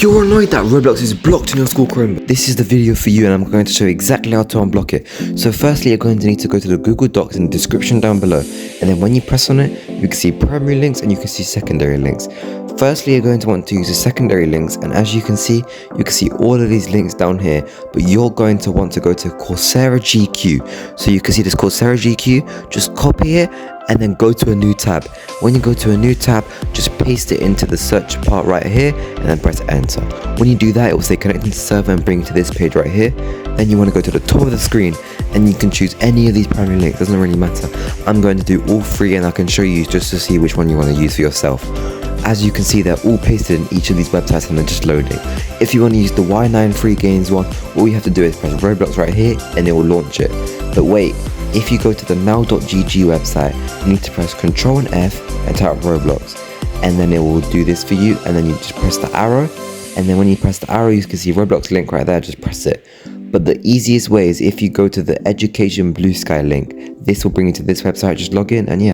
you're annoyed that Roblox is blocked in your school Chromebook, this is the video for you, and I'm going to show you exactly how to unblock it. So firstly, you're going to need to go to the Google Docs in the description down below, and then when you press on it, you can see primary links and you can see secondary links. Firstly, you're going to want to use the secondary links, and as you can see all of these links down here, but you're going to want to go to Coursera GQ. So you can see this Coursera GQ, just copy it and then go to a new tab. When you go to a new tab, just paste it into the search part right here and then press enter. When you do that, it will say connecting to server and bring you to this page right here. Then you want to go to the top of the screen and you can choose any of these primary links, doesn't really matter. I'm going to do all three and I can show you just to see which one you want to use for yourself. As you can see, they're all pasted in each of these websites and they're just loading. If you want to use the Y9 free games one, all you have to do is press Roblox right here and it will launch it. But wait, if you go to the now.gg website, you need to press Ctrl and F and type Roblox, and then it will do this for you, and then you just press the arrow, and then when you press the arrow you can see Roblox link right there, just press it. But the easiest way is if you go to the Education Blue Sky link, this will bring you to this website, just log in and yeah.